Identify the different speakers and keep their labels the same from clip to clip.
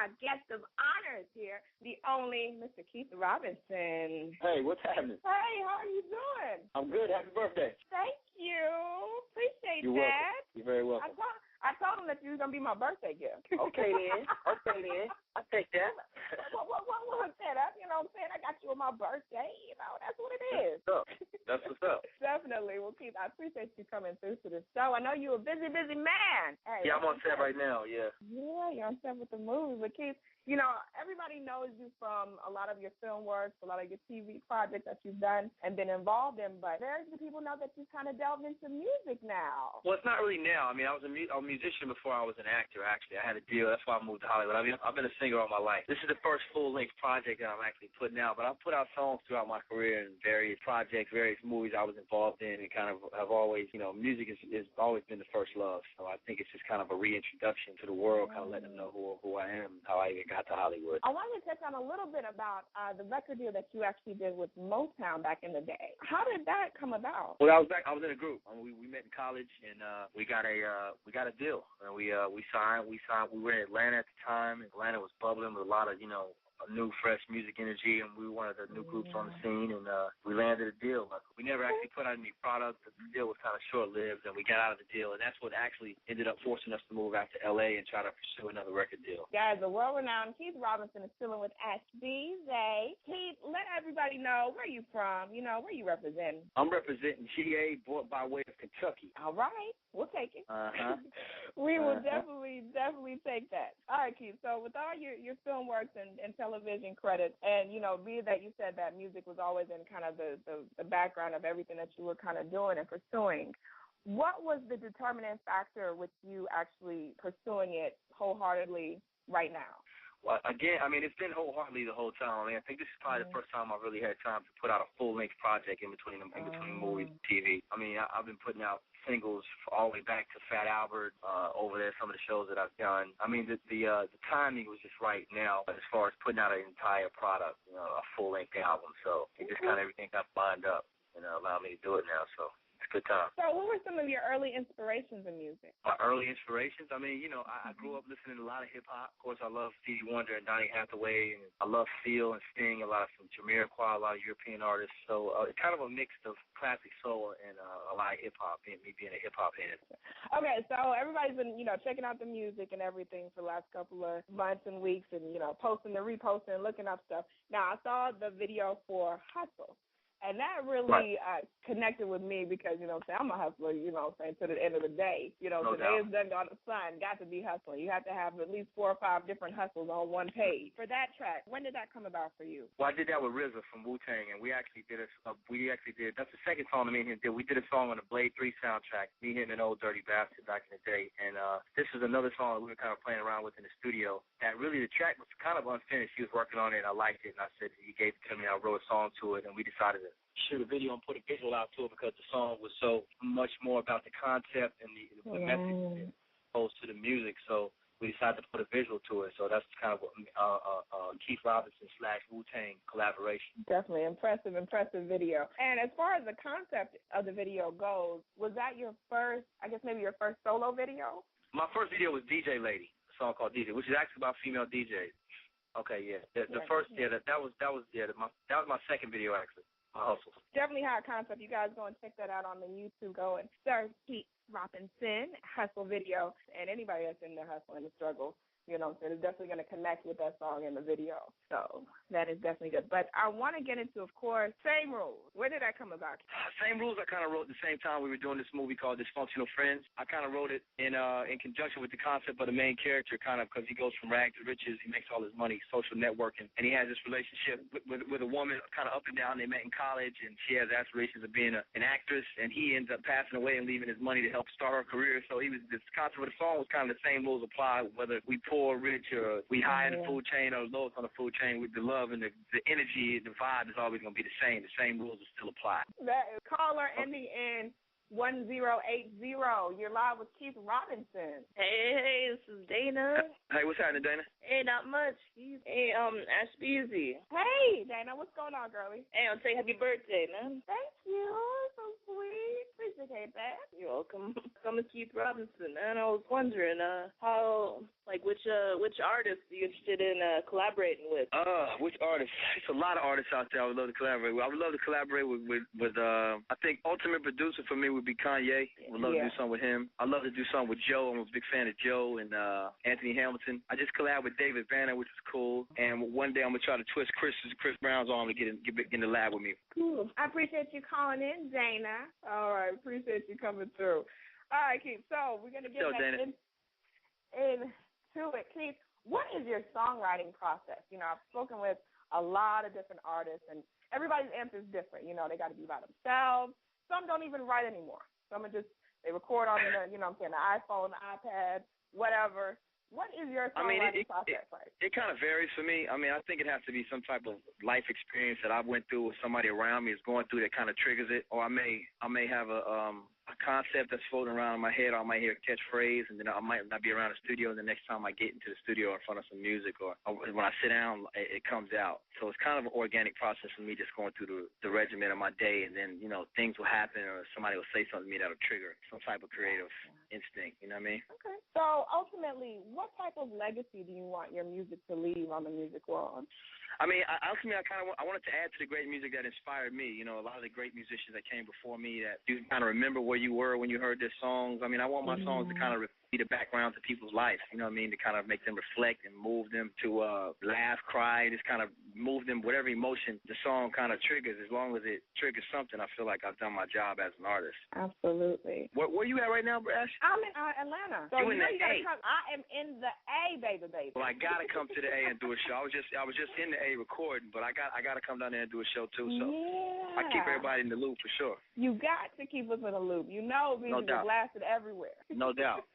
Speaker 1: my guest of honors here, the only Mr. Keith Robinson.
Speaker 2: Hey, what's happening?
Speaker 1: Hey, how are you doing?
Speaker 2: I'm good. Happy birthday.
Speaker 1: Thank you. Appreciate
Speaker 2: You're
Speaker 1: that.
Speaker 2: welcome. You're very welcome.
Speaker 1: I told him that you was going to be my birthday gift.
Speaker 2: Okay, then. I'll take that.
Speaker 1: What was that? You know what I'm saying? I got you on my birthday. You know, that's what it is.
Speaker 2: That's what's up.
Speaker 1: Definitely. Well, Keith, I appreciate you coming through to the show. I know you're a busy, busy man. Hey,
Speaker 2: yeah, I'm on set right now, yeah.
Speaker 1: Yeah, you're on set with the movie. But, Keith, you know, everybody knows you from a lot of your film works, a lot of your TV projects that you've done and been involved in, but very few people know that you've kind of delved into music now.
Speaker 2: Well, it's not really now. I mean, I was a musician before I was an actor, actually. I had a deal. That's why I moved to Hollywood. I mean, I've been a singer all my life. This is the first full-length project that I'm actually putting out, but I've put out songs throughout my career in various projects, various movies I was involved in, and kind of have always, you know, music has always been the first love. So I think it's just kind of a reintroduction to the world, kind of letting them know who I am, how I even got to Hollywood.
Speaker 1: I wanted to touch on a little bit about the record deal that you actually did with Motown back in the day. How did that come about?
Speaker 2: Well, I was in a group. We met in college, and we got a deal. And we signed. We were in Atlanta at the time. Atlanta was bubbling with a lot of, you know, new, fresh music energy, and we were one of the new groups on the scene, and we landed a deal. We never actually put out any product. The deal was kind of short-lived, and we got out of the deal, and that's what actually ended up forcing us to move out to L.A. and try to pursue another record deal.
Speaker 1: Guys, the world-renowned Keith Robinson is still with SBZ. Keith, let everybody know where you from, you know, where you representing.
Speaker 2: I'm representing GA, bought by way of Kentucky.
Speaker 1: All right. We'll take it. We will definitely take that. All right, Keith. So with all your film works and television credits, and, you know, be that you said that music was always in kind of the background of everything that you were kind of doing and pursuing, what was the determining factor with you actually pursuing it wholeheartedly right now?
Speaker 2: Well, again, I mean, it's been wholeheartedly the whole time. I mean, I think this is probably the first time I really had time to put out a full-length project in between movies and TV. I mean, I've been putting out singles all the way back to Fat Albert over there, some of the shows that I've done. I mean, the timing was just right now as far as putting out an entire product, you know, a full-length album. So it just kind of everything got lined up and allowed me to do it now. So it's a good time.
Speaker 1: So what were some of your early inspirations in music?
Speaker 2: My early inspirations? I mean, you know, I grew up listening to a lot of hip-hop. Of course, I love Stevie Wonder and Donny Hathaway, and I love Seal and Sting, a lot of some Jamiroquai, a lot of European artists. So it's kind of a mix of classic soul and a lot of hip-hop, me being a hip-hop head.
Speaker 1: Okay, so everybody's been, you know, checking out the music and everything for the last couple of months and weeks and, you know, posting and reposting and looking up stuff. Now, I saw the video for Hustle. And that really connected with me because, you know, I'm a hustler, you know, to the end of the day. You know, today is done on the sun, got to be hustling. You have to have at least 4 or 5 different hustles on one page. For that track, when did that come about for you?
Speaker 2: Well, I did that with RZA from Wu-Tang, and we actually did that's the second song that me and him did. We did a song on the Blade 3 soundtrack, me, him, and Old Dirty Bastard back in the day. And this is another song that we were kind of playing around with in the studio. And really the track was kind of unfinished. He was working on it, and I liked it, and I said he gave it to me. I wrote a song to it, and we decided to shoot a video and put a visual out to it because the song was so much more about the concept and the message as opposed to the music. So we decided to put a visual to it. So that's kind of what Keith Robinson / Wu-Tang collaboration.
Speaker 1: Definitely impressive video. And as far as the concept of the video goes, was that your first, I guess maybe your first solo video?
Speaker 2: My first video was DJ Lady, a song called DJ, which is actually about female DJs. Okay, yeah. That was my second video actually. Hustle.
Speaker 1: Definitely hot concept. You guys go and check that out on the YouTube. Go and search Keith Robinson Hustle video, and anybody that's in the hustle and the struggle, you know, so they're definitely going to connect with that song in the video. So that is definitely good. But I want to get into, of course, Same Rules. Where did that come about?
Speaker 2: Same Rules I kind of wrote at the same time we were doing this movie called Dysfunctional Friends. I kind of wrote it in conjunction with the concept of the main character, kind of because he goes from rags to riches, he makes all his money, social networking, and he has this relationship with a woman kind of up and down. They met in college, and she has aspirations of being an actress, and he ends up passing away and leaving his money to help start her career. So this concept of the song was kind of the same rules apply, whether we poor, rich, or we high in the food chain or lowest on the food chain. With the love and the energy, the vibe is always going to be the same. The same rules will still apply.
Speaker 1: That is caller ending in 1080. You're live with Keith Robinson.
Speaker 3: Hey, this is Dana.
Speaker 2: Hey, what's happening, Dana?
Speaker 3: Hey, not much. Hey, SBZ.
Speaker 1: Hey, Dana, what's going on, girlie?
Speaker 3: Hey, I'll say happy birthday, man.
Speaker 1: Thank you. So sweet. appreciate that.
Speaker 3: You're welcome. I'm Keith Robinson, and I was wondering which artists are you interested in collaborating with?
Speaker 2: Which artists? There's a lot of artists out there I would love to collaborate with. I would love to collaborate with I think ultimate producer for me would be Kanye. I would love to do something with him. I'd love to do something with Joe. I'm a big fan of Joe and Anthony Hamilton. I just collabed with David Banner, which is cool. And one day I'm going to try to twist Chris Brown's arm to get in the lab with me.
Speaker 1: Cool. I appreciate you calling in, Dana. All right. Appreciate you coming through. All right, Keith. So we're going to get back into it. Keith, what is your songwriting process? You know, I've spoken with a lot of different artists, and everybody's answer is different. You know, they got to be by themselves. Some don't even write anymore. Some are just, they record on the, you know what I'm saying, the iPhone, the iPad, whatever. What is your songwriting process like? It
Speaker 2: kind of varies for me. I mean, I think it has to be some type of life experience that I went through or somebody around me is going through that kind of triggers it. Or I may have a concept that's floating around in my head, or I might hear a catchphrase, and then I might not be around the studio, and the next time I get into the studio in front of some music, or when I sit down, it comes out. So it's kind of an organic process for me, just going through the regimen of my day, and then, you know, things will happen, or somebody will say something to me that'll trigger some type of creative instinct, you know what I mean?
Speaker 1: Okay. So ultimately, what type of legacy do you want your music to leave on the music world?
Speaker 2: I mean, ultimately, I wanted to add to the great music that inspired me. You know, a lot of the great musicians that came before me that you kind of remember where you were when you heard their songs. I mean, I want my songs to kind of be the background to people's life, you know what I mean, to kind of make them reflect and move them to laugh, cry, just kind of move them, whatever emotion the song kind of triggers. As long as it triggers something, I feel like I've done my job as an artist.
Speaker 1: Absolutely.
Speaker 2: Where you at right now, Brash?
Speaker 1: I'm in Atlanta. So
Speaker 2: you in the A.
Speaker 1: I am in the A, baby.
Speaker 2: Well, I got to come to the A and do a show. I was just in the A recording, but I got to come down there and do a show too. So I keep everybody in the loop for sure.
Speaker 1: You got to keep us in the loop. You know, music is blasted everywhere.
Speaker 2: No doubt.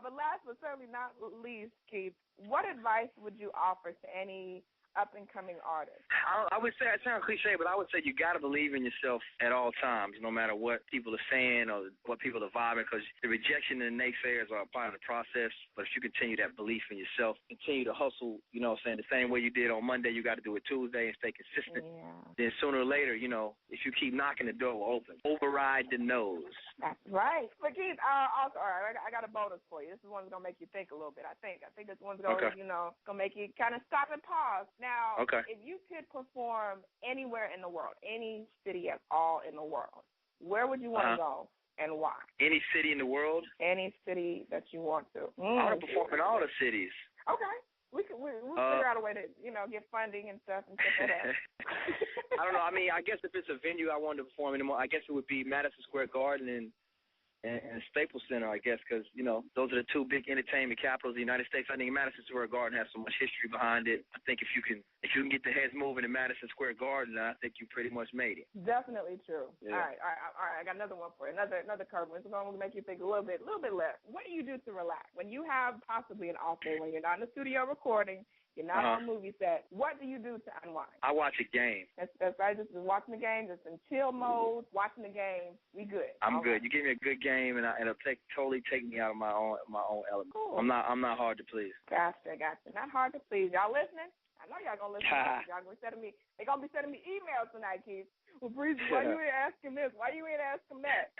Speaker 1: But last but certainly not least, Keith, what advice would you offer to any up-and-coming artists?
Speaker 2: I would say, it sounds cliche, but I would say you got to believe in yourself at all times, no matter what people are saying or what people are vibing, because the rejection and the naysayers are a part of the process. But if you continue that belief in yourself, continue to hustle, you know what I'm saying, the same way you did on Monday, you got to do it Tuesday and stay consistent.
Speaker 1: Yeah.
Speaker 2: Then sooner or later, you know, if you keep knocking, the door will open. Override the no's.
Speaker 1: That's right. But Keith, also, all right, I got a bonus for you. This is one's going to make you think a little bit, I think. I think this one's going to, you know, going to make you kind of stop and pause. Now, if you could perform anywhere in the world, any city at all in the world, where would you want to go and why?
Speaker 2: Any city in the world?
Speaker 1: Any city that you want to.
Speaker 2: I want to perform in all the cities.
Speaker 1: Okay. We'll figure out a way to, you know, get funding and stuff and stuff like that.
Speaker 2: I don't know. I mean, I guess if it's a venue I wanted to perform in, I guess it would be Madison Square Garden and Staples Center, I guess, because, you know, those are the two big entertainment capitals of the United States. I think Madison Square Garden has so much history behind it. I think if you can get the heads moving in Madison Square Garden, I think you pretty much made it.
Speaker 1: Definitely true.
Speaker 2: Yeah.
Speaker 1: All right. I got another one for you. Another curve. It's going to make you think a little bit less. What do you do to relax when you have possibly an off day, when you're not in the studio recording? You're not on a movie set. What do you do to unwind?
Speaker 2: I watch a game.
Speaker 1: That's right. Just watching the game, just in chill mode, watching the game. We good.
Speaker 2: I'm good. You give me a good game, and it'll totally take me out of my own element. Cool. I'm not hard to please.
Speaker 1: Gotcha. Not hard to please. Y'all listening? I know y'all gonna listen. Y'all gonna be sending me. They gonna be sending me emails tonight, Keith. Well, Breezy, why you ain't asking this? Why you ain't asking that?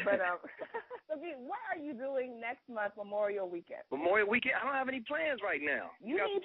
Speaker 1: But so, Keith, what are you doing next month, Memorial Weekend?
Speaker 2: Memorial Weekend? I don't have any plans right now. You need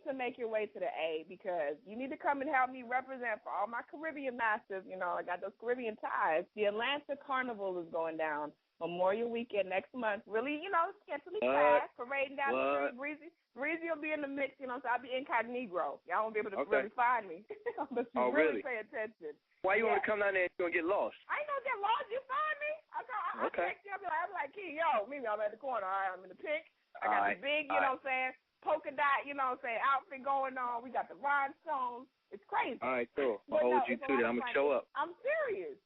Speaker 1: to make your way to the A, because you need to come and help me represent for all my Caribbean masters. You know, I got those Caribbean ties. The Atlanta Carnival is going down Memorial Weekend next month. Really, you know, scantily clad, parading down the street. Breezy will be in the mix, you know, so I'll be incognito. Y'all won't be able to really find me. But you really pay attention.
Speaker 2: Why you want to come down there and you're going to get lost?
Speaker 1: I ain't going to get lost. You find me. I text you. I'm like, Key, yo, meet me. I'm at the corner. All right, I'm in the pink. I got the big, you know what I'm saying, polka dot, you know what I'm saying, outfit going on. We got the rhinestones. It's crazy.
Speaker 2: All right, cool. I'll hold you to that. I'm going to show up.
Speaker 1: I'm serious.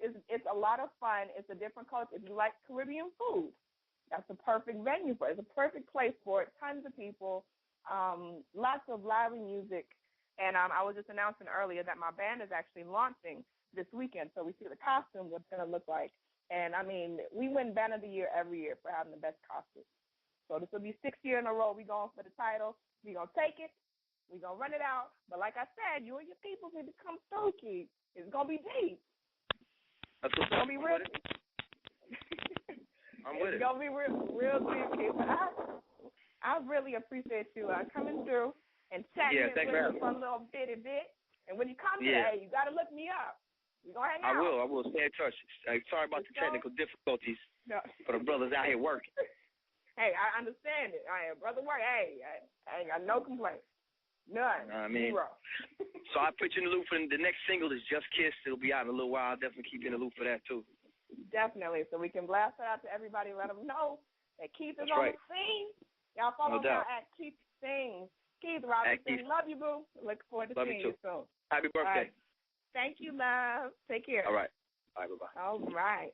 Speaker 1: It's a lot of fun. It's a different culture. If you like Caribbean food, that's the perfect venue for it. It's a perfect place for it. Tons of people, lots of lively music. And I was just announcing earlier that my band is actually launching this weekend. So we see the costumes, what it's going to look like. And, I mean, we win Band of the Year every year for having the best costumes. So this will be 6th year in a row. We're going for the title. We're going to take it. We're going to run it out. But like I said, you and your people need to come through, Keith. It's going to be deep.
Speaker 2: That's what's
Speaker 1: gonna be real.
Speaker 2: I'm with it.
Speaker 1: It's gonna be real sweet, Keith. I really appreciate you coming through and chatting with me for a little bit. And when you come today, you gotta look me up. We gonna hang out.
Speaker 2: I will. Stay in touch. Sorry about the technical difficulties for the brothers out here working.
Speaker 1: Hey, I understand it. I am brother work. Hey, I ain't got no complaints. None. Zero.
Speaker 2: So I put you in the loop for the next single is Just Kiss. It'll be out in a little while. I'll definitely keep you in the loop for that too.
Speaker 1: Definitely. So we can blast it out to everybody. Let them know that Keith is on the scene. Y'all follow him at Keith Sings. Keith Robinson. Love you, boo. Look forward to seeing you soon.
Speaker 2: Happy birthday.
Speaker 1: Thank you, love. Take care.
Speaker 2: All right. All right, bye-bye.
Speaker 1: All right.